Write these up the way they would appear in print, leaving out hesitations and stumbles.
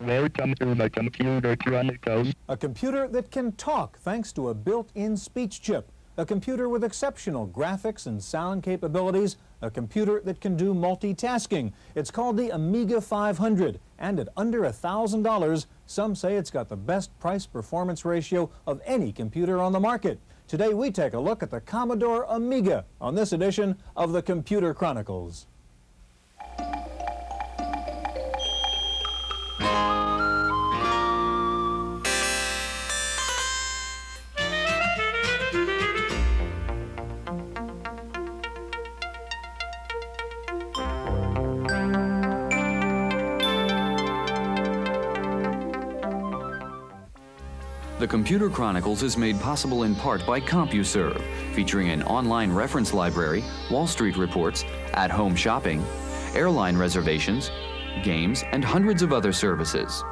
Welcome to the Computer Chronicles. A computer that can talk thanks to a built-in speech chip. A computer with exceptional graphics and sound capabilities. A computer that can do multitasking. It's called the Amiga 500, and at under $1,000, some say it's got the best price-performance ratio of any computer on the market. Today we take a look at the Commodore Amiga on this edition of the Computer Chronicles. The Computer Chronicles is made possible in part by CompuServe, featuring an online reference library, Wall Street reports, at-home shopping, airline reservations, games, and hundreds of other services.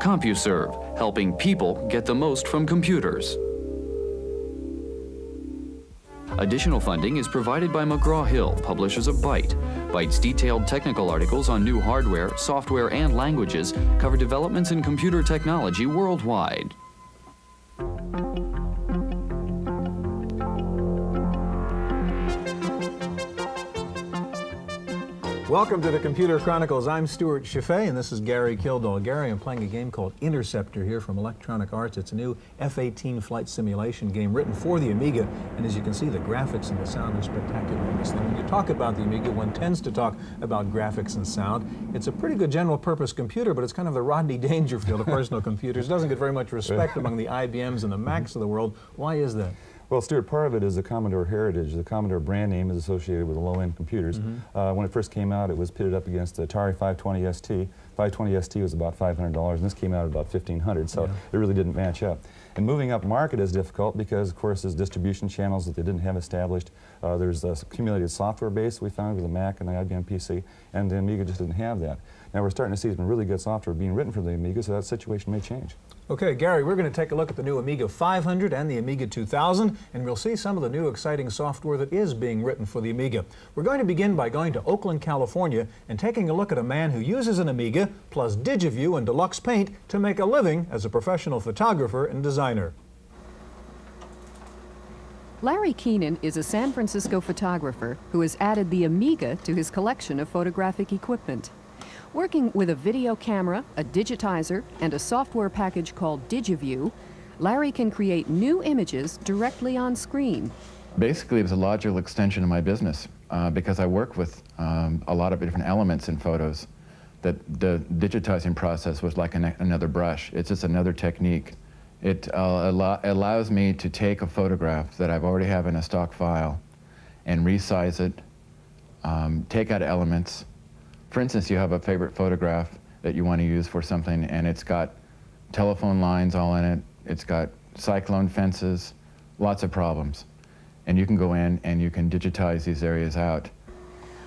CompuServe, helping people get the most from computers. Additional funding is provided by McGraw-Hill, publishers of Byte. Byte's detailed technical articles on new hardware, software, and languages cover developments in computer technology worldwide. Welcome to the Computer Chronicles. I'm Stewart Cheifet, and this is Gary Kildall. Gary, I'm playing a game called Interceptor here from Electronic Arts. It's a new F-18 flight simulation game written for the Amiga, and as you can see, the graphics and the sound are spectacular in this thing. When you talk about the Amiga, one tends to talk about graphics and sound. It's a pretty good general-purpose computer, but it's kind of the Rodney Dangerfield of personal computers. It doesn't get very much respect among the IBMs and the Macs of the world. Why is that? Well, Stuart, part of it is the Commodore heritage. The Commodore brand name is associated with the low-end computers. When it first came out, it was pitted up against the Atari 520 ST. 520 ST was about $500, and this came out at about $1,500, so it really didn't match up. And moving up market is difficult because, of course, there's distribution channels that they didn't have established. There's a accumulated software base we found with the Mac and the IBM PC, and the Amiga just didn't have that. Now we're starting to see some really good software being written for the Amiga, so that situation may change. Okay, Gary, we're going to take a look at the new Amiga 500 and the Amiga 2000, and we'll see some of the new exciting software that is being written for the Amiga. We're going to begin by going to Oakland, California, and taking a look at a man who uses an Amiga plus DigiView and Deluxe Paint to make a living as a professional photographer and designer. Larry Keenan is a San Francisco photographer who has added the Amiga to his collection of photographic equipment. Working with a video camera, a digitizer, and a software package called DigiView, Larry can create new images directly on screen. Basically, it was a logical extension of my business because I work with a lot of different elements in photos. That the digitizing process was like another brush. It's just another technique. It allows me to take a photograph that I've already have in a stock file and resize it, take out elements. For instance, you have a favorite photograph that you want to use for something, and it's got telephone lines all in it, it's got cyclone fences, lots of problems. And you can go in and you can digitize these areas out.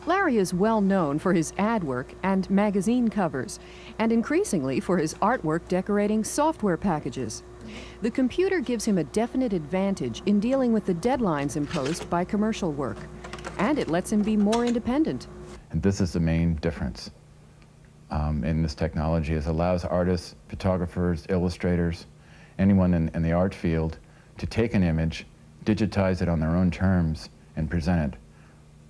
Larry is well known for his ad work and magazine covers, and increasingly for his artwork decorating software packages. The computer gives him a definite advantage in dealing with the deadlines imposed by commercial work, and it lets him be more independent. And this is the main difference in this technology. It allows artists, photographers, illustrators, anyone in the art field to take an image, digitize it on their own terms, and present it,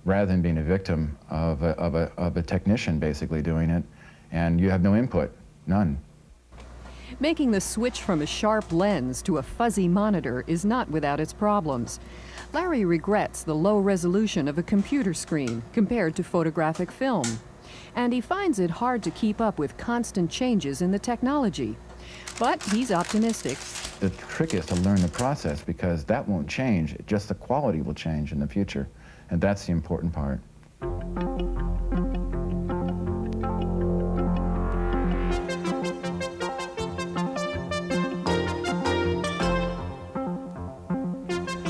rather than being a victim of a technician basically doing it, and you have no input, none. Making the switch from a sharp lens to a fuzzy monitor is not without its problems. Larry regrets the low resolution of a computer screen compared to photographic film, and he finds it hard to keep up with constant changes in the technology. But he's optimistic. The trick is to learn the process because that won't change, just the quality will change in the future, and that's the important part.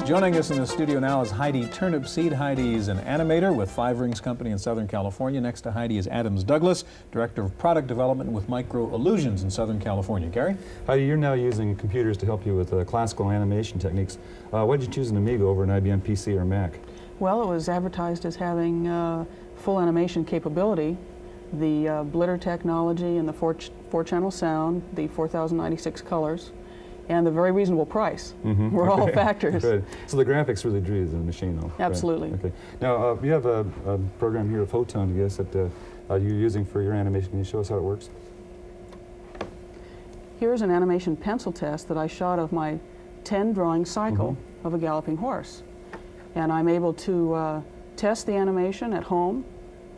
Joining us in the studio now is Heidi Turnipseed. Heidi's an animator with Five Rings Company in Southern California. Next to Heidi is Adams Douglas, Director of Product Development with Micro Illusions in Southern California. Gary? Heidi, you're now using computers to help you with classical animation techniques. Why did you choose an Amiga over an IBM PC or Mac? Well, it was advertised as having full animation capability, the blitter technology and the four-channel sound, the 4,096 colors, and the very reasonable price were all factors. Good. So the graphics really drew the machine, though. Absolutely. Right. Okay. Now, you have a program here, a Photon, I guess, that you're using for your animation. Can you show us how it works? Here's an animation pencil test that I shot of my 10-drawing cycle of a galloping horse. And I'm able to test the animation at home,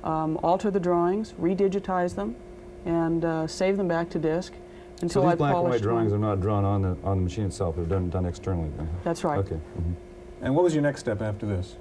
alter the drawings, redigitize them, and save them back to disk until so I these black and white polished drawings them. are not drawn on the machine itself. They're done externally, then. That's right. Okay. And what was your next step after this?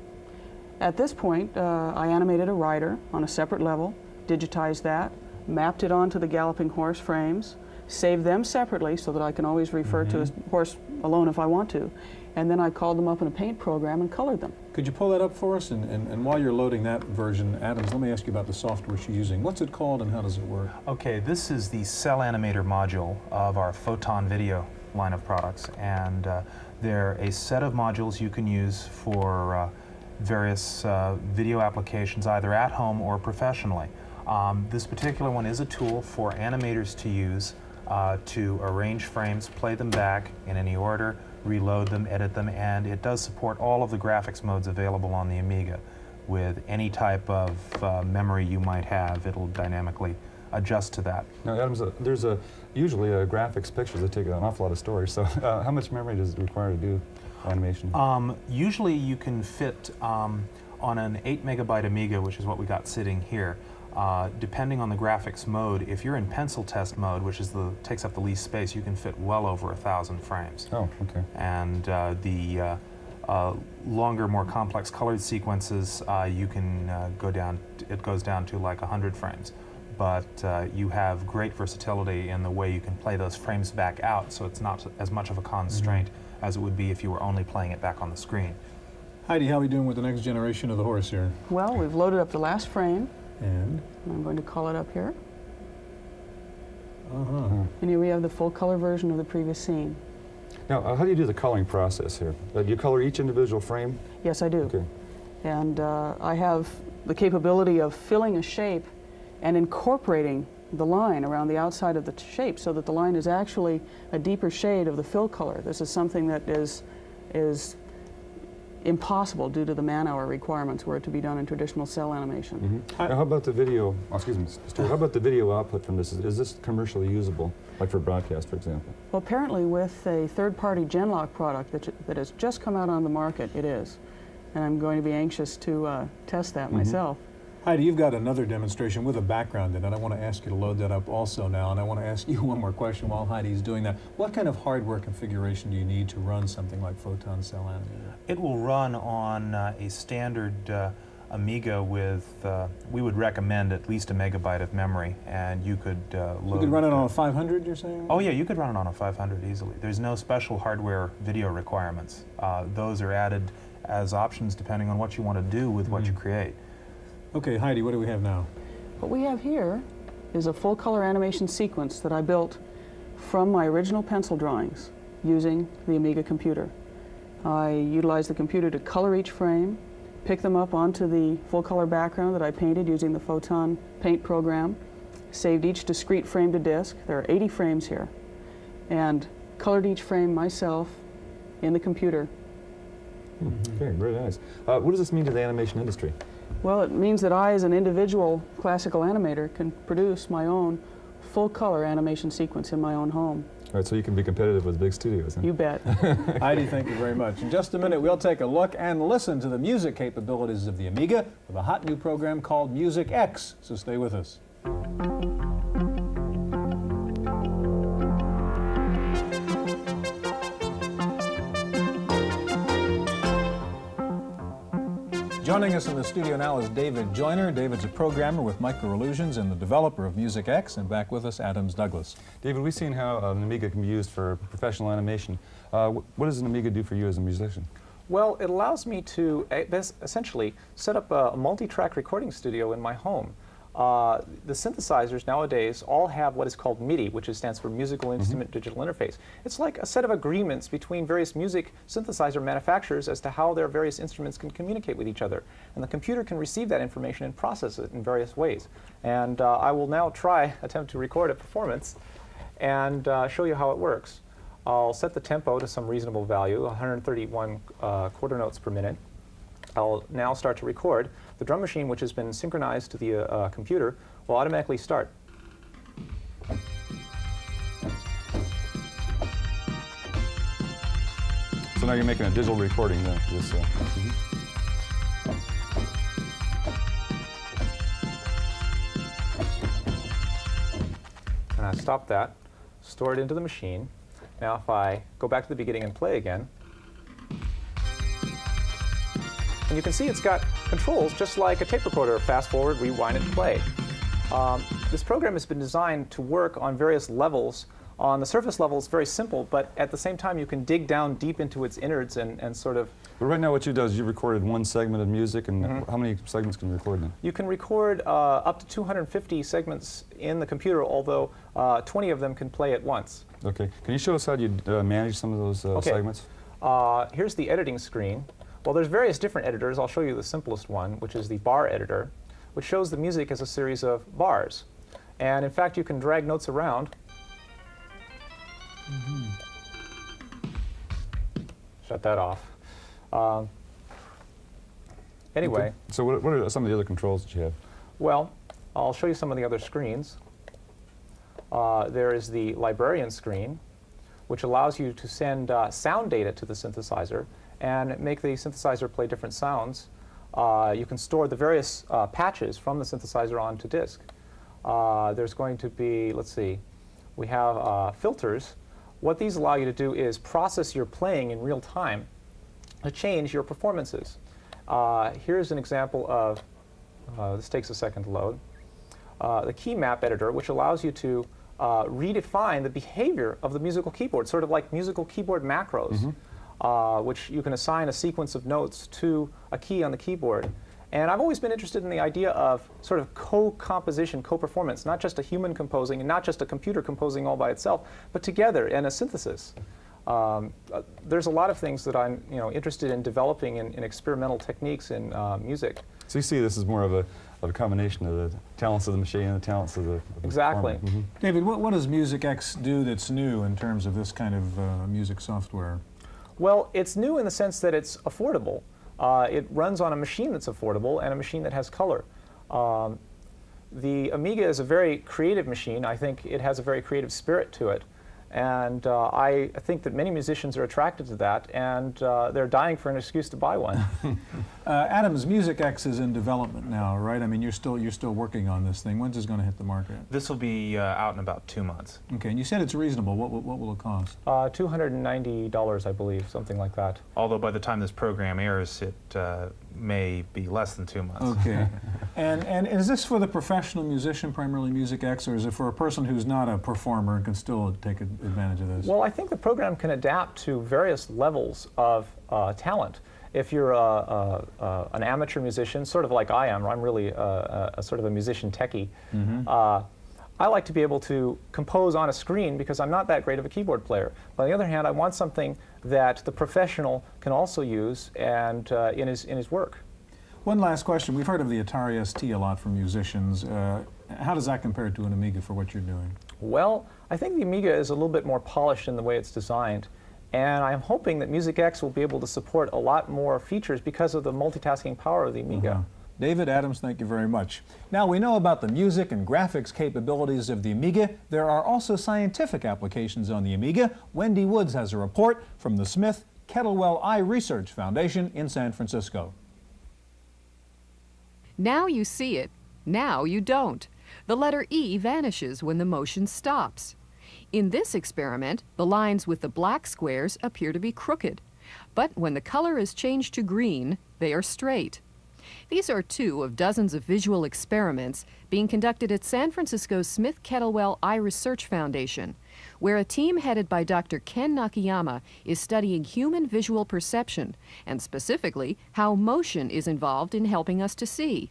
At this point, I animated a rider on a separate level, digitized that, mapped it onto the galloping horse frames, saved them separately so that I can always refer to a horse alone if I want to, and then I called them up in a paint program and colored them. Could you pull that up for us? And while you're loading that version, Adams, let me ask you about the software she's using. What's it called and how does it work? Okay, this is the Cell Animator module of our Photon Video line of products, and they're a set of modules you can use for various video applications, either at home or professionally. This particular one is a tool for animators to use to arrange frames, play them back in any order, reload them, edit them, and it does support all of the graphics modes available on the Amiga. With any type of memory you might have, it'll dynamically adjust to that. Now, Adams, there's usually graphics pictures that take an awful lot of storage, so how much memory does it require to do animation? Usually you can fit on an 8 megabyte Amiga, which is what we got sitting here. Depending on the graphics mode, if you're in pencil test mode, which is takes up the least space, you can fit well over 1,000 frames. Oh, okay. And the longer, more complex colored sequences, you can it goes down to like 100 frames. But you have great versatility in the way you can play those frames back out, so it's not as much of a constraint as it would be if you were only playing it back on the screen. Heidi, how are we doing with the next generation of the horse here? Well, we've loaded up the last frame. And? I'm going to call it up here. And here we have the full color version of the previous scene. Now, how do you do the coloring process here? Do you color each individual frame? Yes, I do. Okay. And I have the capability of filling a shape and incorporating the line around the outside of the shape so that the line is actually a deeper shade of the fill color. This is something that is impossible due to the man-hour requirements were it to be done in traditional cell animation. Now, how about the video, excuse me, Stuart, how about the video output from this? Is this commercially usable, like for broadcast, for example? Well, apparently with a third-party Genlock product that has just come out on the market, it is. And I'm going to be anxious to test that myself. Heidi, you've got another demonstration with a background in it. I want to ask you to load that up also now, and I want to ask you one more question while Heidi's doing that. What kind of hardware configuration do you need to run something like Photon Cell Animator? It will run on a standard Amiga with, we would recommend at least 1 megabyte of memory, and you could load... You could run it on a 500, you're saying? Oh yeah, you could run it on a 500 easily. There's no special hardware video requirements. Those are added as options depending on what you want to do with what you create. Okay, Heidi, what do we have now? What we have here is a full color animation sequence that I built from my original pencil drawings using the Amiga computer. I utilized the computer to color each frame, pick them up onto the full color background that I painted using the Photon paint program, saved each discrete frame to disk. There are 80 frames here, and colored each frame myself in the computer. Okay, very nice. What does this mean to the animation industry? Well, it means that I, as an individual classical animator, can produce my own full-color animation sequence in my own home. All right, so you can be competitive with big studios. Huh? You bet. Heidi, thank you very much. In just a minute, we'll take a look and listen to the music capabilities of the Amiga with a hot new program called Music X, so stay with us. Joining us in the studio now is David Joyner. David's a programmer with Microillusions and the developer of Music X, and back with us, Adams Douglas. David, we've seen how an Amiga can be used for professional animation. What does an Amiga do for you as a musician? Well, it allows me to essentially set up a multi-track recording studio in my home. the synthesizers nowadays all have what is called MIDI, which stands for Musical Instrument Digital Interface. It's like a set of agreements between various music synthesizer manufacturers as to how their various instruments can communicate with each other. And the computer can receive that information and process it in various ways. And I will now attempt to record a performance and show you how it works. I'll set the tempo to some reasonable value, 131 quarter notes per minute. I'll now start to record. The drum machine, which has been synchronized to the computer, will automatically start. So now you're making a digital recording then. And I stop that, store it into the machine. Now if I go back to the beginning and play again, and you can see it's got controls just like a tape recorder, fast forward, rewind, and play. This program has been designed to work on various levels. On the surface level, it's very simple, but at the same time, you can dig down deep into its innards and sort of... But right now what you do is you recorded one segment of music, and how many segments can you record then? You can record up to 250 segments in the computer, although 20 of them can play at once. Okay. Can you show us how you manage some of those segments? Here's the editing screen. Well, there's various different editors. I'll show you the simplest one, which is the bar editor, which shows the music as a series of bars. And in fact, you can drag notes around. Shut that off. Anyway. Okay. So what are some of the other controls that you have? Well, I'll show you some of the other screens. There is the librarian screen, which allows you to send sound data to the synthesizer and make the synthesizer play different sounds. You can store the various patches from the synthesizer onto disk. There's going to be, let's see, we have filters. What these allow you to do is process your playing in real time to change your performances. Here's an example of, this takes a second to load, the key map editor, which allows you to redefine the behavior of the musical keyboard, sort of like musical keyboard macros. Which you can assign a sequence of notes to a key on the keyboard. And I've always been interested in the idea of sort of co-composition, co-performance, not just a human composing and not just a computer composing all by itself, but together in a synthesis. There's a lot of things that I'm interested in developing in experimental techniques in music. So you see this is more of a combination of the talents of the machine and the talents of the Exactly. David, what does MusicX do that's new in terms of this kind of music software? Well, it's new in the sense that it's affordable. It runs on a machine that's affordable and a machine that has color. The Amiga is a very creative machine. I think it has a very creative spirit to it. And I think that many musicians are attracted to that, and they're dying for an excuse to buy one. Adams, MusicX is in development now, right? I mean, you're still working on this thing. When's this going to hit the market? This will be out in about 2 months. Okay, and you said it's reasonable. What will it cost? $290, I believe, something like that. Although by the time this program airs, it may be less than 2 months. Okay. And is this for the professional musician, primarily MusicX, or is it for a person who's not a performer and can still take advantage of this? Well, I think the program can adapt to various levels of talent. If you're an amateur musician, sort of like I am, I'm really a sort of a musician techie, I like to be able to compose on a screen because I'm not that great of a keyboard player. But on the other hand, I want something that the professional can also use and in his work. One last question. We've heard of the Atari ST a lot from musicians. How does that compare to an Amiga for what you're doing? Well, I think the Amiga is a little bit more polished in the way it's designed. And I'm hoping that MusicX will be able to support a lot more features because of the multitasking power of the Amiga. David, Adams, thank you very much. Now we know about the music and graphics capabilities of the Amiga. There are also scientific applications on the Amiga. Wendy Woods has a report from the Smith Kettlewell Eye Research Foundation in San Francisco. Now you see it, now you don't. The letter E vanishes when the motion stops. In this experiment, the lines with the black squares appear to be crooked, but when the color is changed to green, they are straight. These are two of dozens of visual experiments being conducted at San Francisco's Smith Kettlewell Eye Research Foundation, where a team headed by Dr. Ken Nakayama is studying human visual perception, and specifically how motion is involved in helping us to see.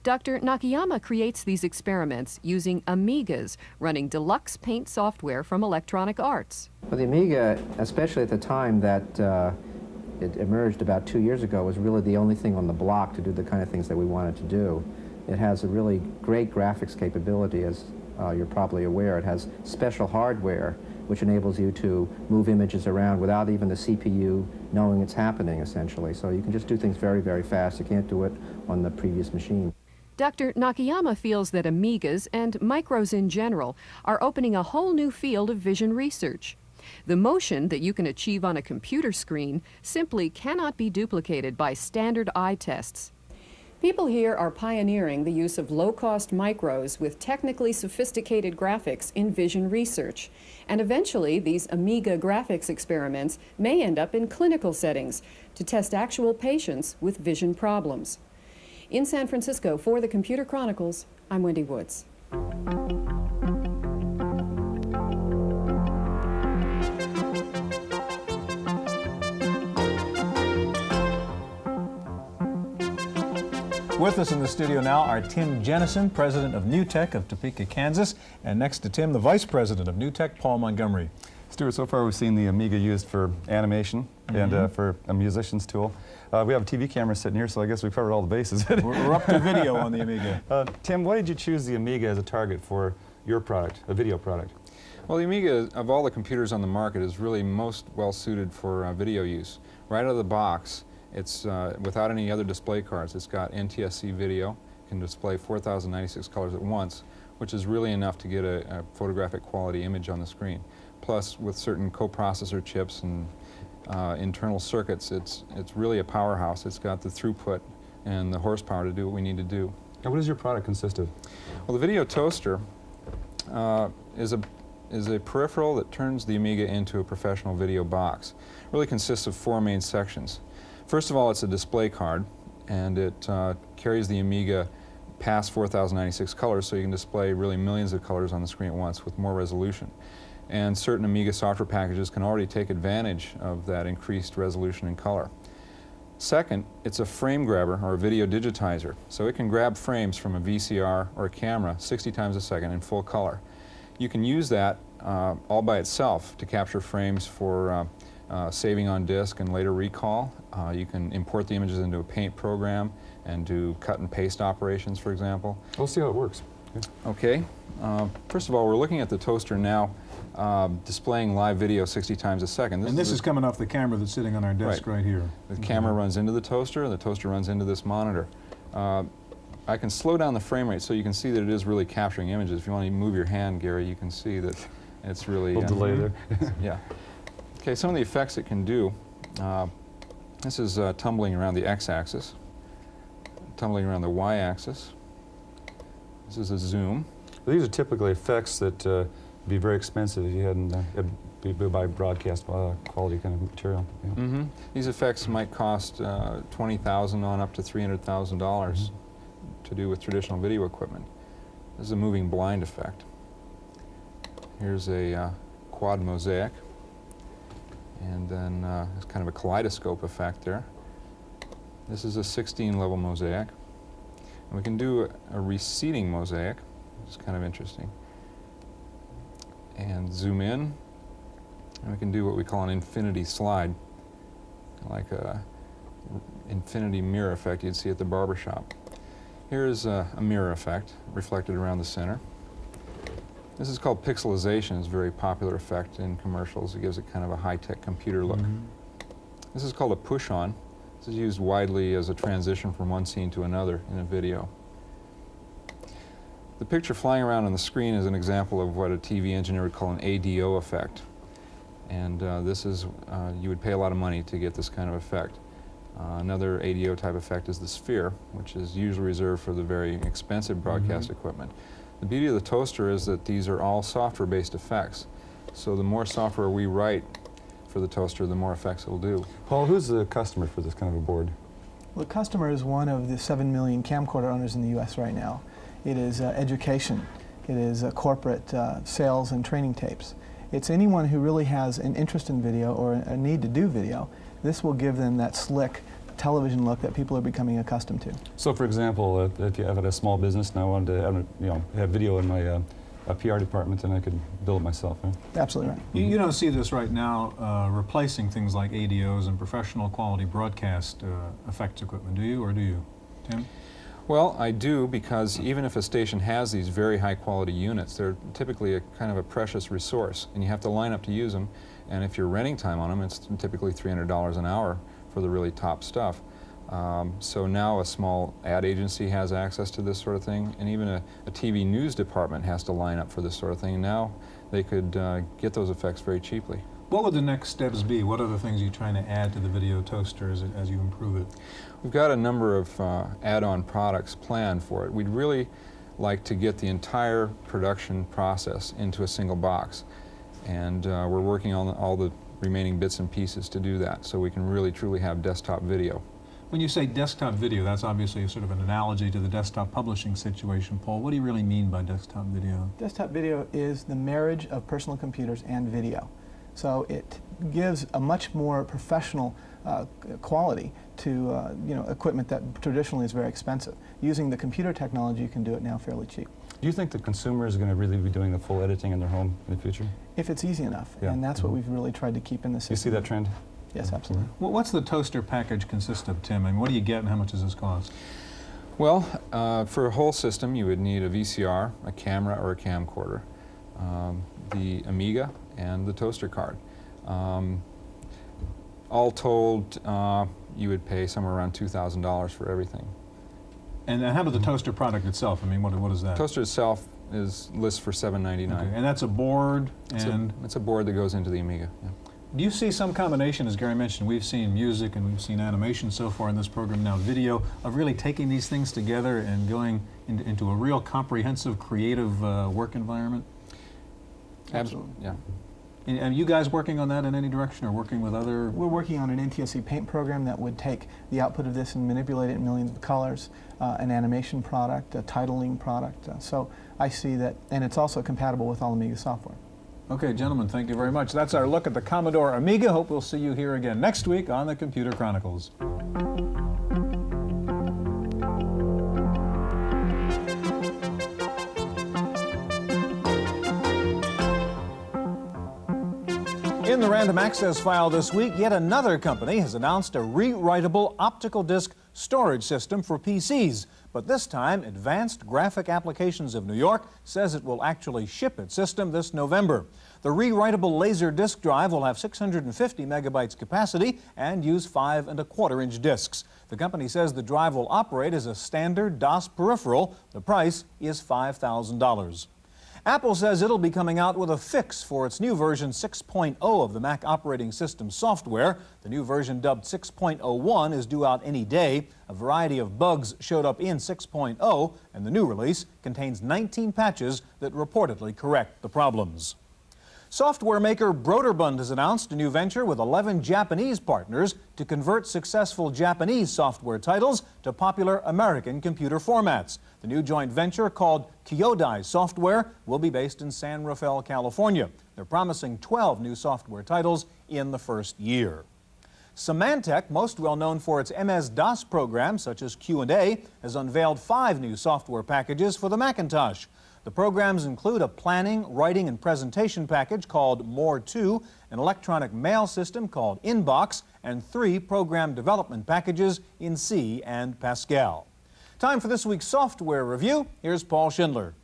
Dr. Nakayama creates these experiments using Amigas, running deluxe paint software from Electronic Arts. Well, the Amiga, especially at the time that it emerged about 2 years ago, was really the only thing on the block to do the kind of things that we wanted to do. It has a really great graphics capability, as you're probably aware. It has special hardware which enables you to move images around without even the CPU knowing it's happening, essentially. So you can just do things very, very fast. You can't do it on the previous machine. Dr. Nakayama feels that Amigas and micros in general are opening a whole new field of vision research. The motion that you can achieve on a computer screen simply cannot be duplicated by standard eye tests. People here are pioneering the use of low-cost micros with technically sophisticated graphics in vision research. And eventually, these Amiga graphics experiments may end up in clinical settings to test actual patients with vision problems. In San Francisco, for the Computer Chronicles, I'm Wendy Woods. With us in the studio now are Tim Jennison, president of New Tech of Topeka, Kansas, and next to Tim, the vice president of New Tech, Paul Montgomery. Stuart, so far we've seen the Amiga used for animation and for a musician's tool. We have a TV camera sitting here, so I guess we've covered all the bases. We're up to video on the Amiga. Tim, why did you choose the Amiga as a target for your product, a video product? Well, the Amiga, of all the computers on the market, is really most well suited for video use. Right out of the box, it's without any other display cards. It's got NTSC video, can display 4,096 colors at once, which is really enough to get a photographic quality image on the screen. Plus, with certain coprocessor chips and internal circuits, it's really a powerhouse. It's got the throughput and the horsepower to do what we need to do. And what does your product consist of? Well, the video toaster is a peripheral that turns the Amiga into a professional video box. It really consists of four main sections. First of all, it's a display card, and it carries the Amiga past 4,096 colors, so you can display really millions of colors on the screen at once with more resolution. And certain Amiga software packages can already take advantage of that increased resolution and color. Second, it's a frame grabber or a video digitizer, so it can grab frames from a VCR or a camera 60 times a second in full color. You can use that all by itself to capture frames for saving on disk and later recall. You can import the images into a paint program and do cut and paste operations, for example. We'll see how it works. Okay. First of all, we're looking at the toaster now displaying live video 60 times a second. This is coming off the camera that's sitting on our desk right here. The camera runs into the toaster, and the toaster runs into this monitor. I can slow down the frame rate so you can see that it is really capturing images. If you want to move your hand, Gary, you can see that it's really... A little delay there. Yeah. Okay, some of the effects it can do. This is tumbling around the x-axis, tumbling around the y-axis. This is a zoom. Well, these are typically effects that would be very expensive if you hadn't be by broadcast quality kind of material. Yeah. These effects might cost $20,000 on up to $300,000 to do with traditional video equipment. This is a moving blind effect. Here's a quad mosaic, and then it's kind of a kaleidoscope effect there. This is a 16-level mosaic. And we can do a receding mosaic, which is kind of interesting. And zoom in, and we can do what we call an infinity slide, like a infinity mirror effect you'd see at the barber shop. Here's a mirror effect reflected around the center. This is called pixelization. It's a very popular effect in commercials. It gives it kind of a high-tech computer look. This is called a push-on. This is used widely as a transition from one scene to another in a video. The picture flying around on the screen is an example of what a TV engineer would call an ADO effect. And this is, you would pay a lot of money to get this kind of effect. Another ADO type effect is the sphere, which is usually reserved for the very expensive broadcast equipment. The beauty of the toaster is that these are all software-based effects. So the more software we write for the toaster, the more effects it'll do. Paul, who's the customer for this kind of a board? Well, the customer is one of the 7 million camcorder owners in the U.S. right now. It is education. It is corporate sales and training tapes. It's anyone who really has an interest in video or a need to do video. This will give them that slick, television look that people are becoming accustomed to. So, for example, if you have a small business and I wanted to have video in my PR department, then I could build it myself. Right? Absolutely right. You don't see this right now replacing things like ADOs and professional quality broadcast effects equipment, do you, or do you, Tim? Well, I do, because even if a station has these very high quality units, they're typically a kind of a precious resource, and you have to line up to use them. And if you're renting time on them, it's typically $300 an hour for the really top stuff. So now a small ad agency has access to this sort of thing, and even a TV news department has to line up for this sort of thing. And now they could get those effects very cheaply. What would the next steps be? What are the things you're trying to add to the video toaster as you improve it? We've got a number of add-on products planned for it. We'd really like to get the entire production process into a single box, and we're working on all the remaining bits and pieces to do that, so we can really truly have desktop video. When you say desktop video, that's obviously sort of an analogy to the desktop publishing situation. Paul, what do you really mean by desktop video? Desktop video is the marriage of personal computers and video. So it gives a much more professional quality to equipment that traditionally is very expensive. Using the computer technology, you can do it now fairly cheap. Do you think the consumer is going to really be doing the full editing in their home in the future? If it's easy enough, Yeah. and that's what we've really tried to keep in the system. You see that trend? Yes, absolutely. Well, what's the toaster package consist of, Tim? I mean, what do you get and how much does this cost? Well, for a whole system, you would need a VCR, a camera or a camcorder, the Amiga, and the toaster card. All told, you would pay somewhere around $2,000 for everything. And how about the toaster product itself? I mean, what is that? Toaster itself lists for $7.99. Okay. And that's a board and... It's a board that goes into the Amiga. Yeah. Do you see some combination, as Gary mentioned, we've seen music and we've seen animation so far in this program, now video, of really taking these things together and going into a real comprehensive, creative work environment? Absolutely, yeah. And are you guys working on that in any direction, or working with other? We're working on an NTSC Paint program that would take the output of this and manipulate it in millions of colors, an animation product, a titling product. So I see that, and it's also compatible with all Amiga software. Okay, gentlemen, thank you very much. That's our look at the Commodore Amiga. Hope we'll see you here again next week on the Computer Chronicles. In the Random Access file this week, yet another company has announced a rewritable optical disc storage system for PCs. But this time, Advanced Graphic Applications of New York says it will actually ship its system this November. The rewritable laser disk drive will have 650 megabytes capacity and use 5 1/4-inch discs. The company says the drive will operate as a standard DOS peripheral. The price is $5,000. Apple says it'll be coming out with a fix for its new version 6.0 of the Mac operating system software. The new version, dubbed 6.01, is due out any day. A variety of bugs showed up in 6.0, and the new release contains 19 patches that reportedly correct the problems. Software maker Broderbund has announced a new venture with 11 Japanese partners to convert successful Japanese software titles to popular American computer formats. The new joint venture, called Kyodai Software, will be based in San Rafael, California. They're promising 12 new software titles in the first year. Symantec, most well known for its MS-DOS programs such as Q&A, has unveiled 5 new software packages for the Macintosh. The programs include a planning, writing, and presentation package called More2, an electronic mail system called Inbox, and 3 program development packages in C and Pascal. Time for this week's software review. Here's Paul Schindler.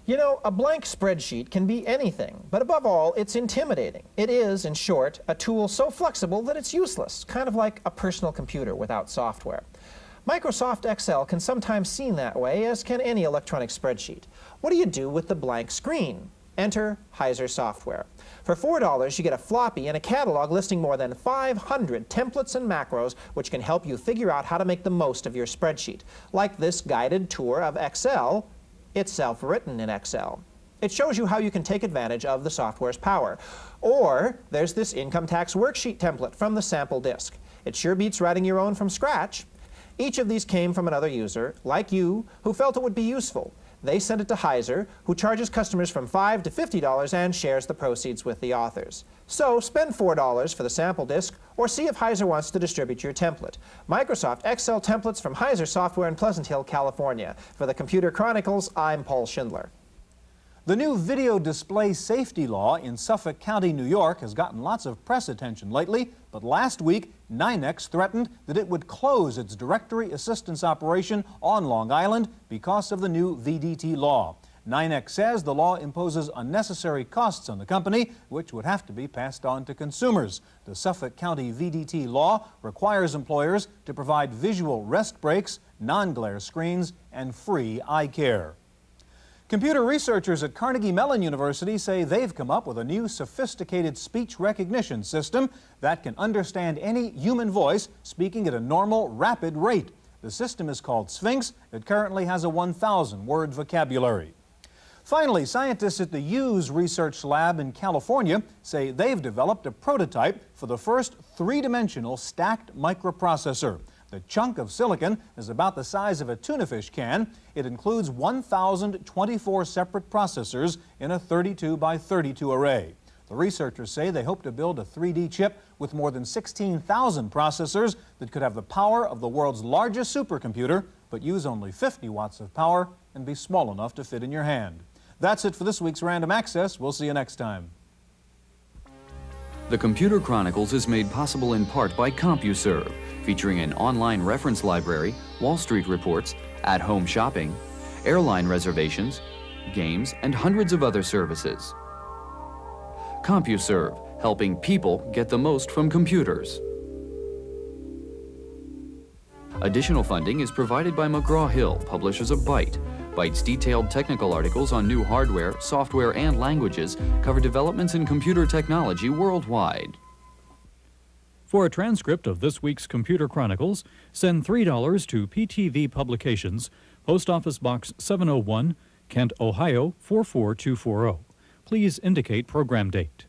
You know, a blank spreadsheet can be anything, but above all, it's intimidating. It is, in short, a tool so flexible that it's useless, kind of like a personal computer without software. Microsoft Excel can sometimes seem that way, as can any electronic spreadsheet. What do you do with the blank screen? Enter Heiser software. For $4, you get a floppy and a catalog listing more than 500 templates and macros, which can help you figure out how to make the most of your spreadsheet. Like this guided tour of Excel. It's self-written in Excel. It shows you how you can take advantage of the software's power. Or there's this income tax worksheet template from the sample disk. It sure beats writing your own from scratch. Each of these came from another user, like you, who felt it would be useful. They send it to Heiser, who charges customers from $5 to $50 and shares the proceeds with the authors. So spend $4 for the sample disk, or see if Heiser wants to distribute your template. Microsoft Excel templates from Heiser Software in Pleasant Hill, California. For the Computer Chronicles, I'm Paul Schindler. The new video display safety law in Suffolk County, New York has gotten lots of press attention lately, but last week, NYNEX threatened that it would close its directory assistance operation on Long Island because of the new VDT law. NYNEX says the law imposes unnecessary costs on the company, which would have to be passed on to consumers. The Suffolk County VDT law requires employers to provide visual rest breaks, non-glare screens, and free eye care. Computer researchers at Carnegie Mellon University say they've come up with a new sophisticated speech recognition system that can understand any human voice speaking at a normal, rapid rate. The system is called Sphinx. It currently has a 1,000-word vocabulary. Finally, scientists at the Hughes Research Lab in California say they've developed a prototype for the first three-dimensional stacked microprocessor. The chunk of silicon is about the size of a tuna fish can. It includes 1,024 separate processors in a 32 by 32 array. The researchers say they hope to build a 3D chip with more than 16,000 processors that could have the power of the world's largest supercomputer, but use only 50 watts of power and be small enough to fit in your hand. That's it for this week's Random Access. We'll see you next time. The Computer Chronicles is made possible in part by CompuServe, featuring an online reference library, Wall Street reports, at-home shopping, airline reservations, games, and hundreds of other services. CompuServe, helping people get the most from computers. Additional funding is provided by McGraw-Hill, publishers of Byte. Byte's detailed technical articles on new hardware, software, and languages cover developments in computer technology worldwide. For a transcript of this week's Computer Chronicles, send $3 to PTV Publications, Post Office Box 701, Kent, Ohio 44240. Please indicate program date.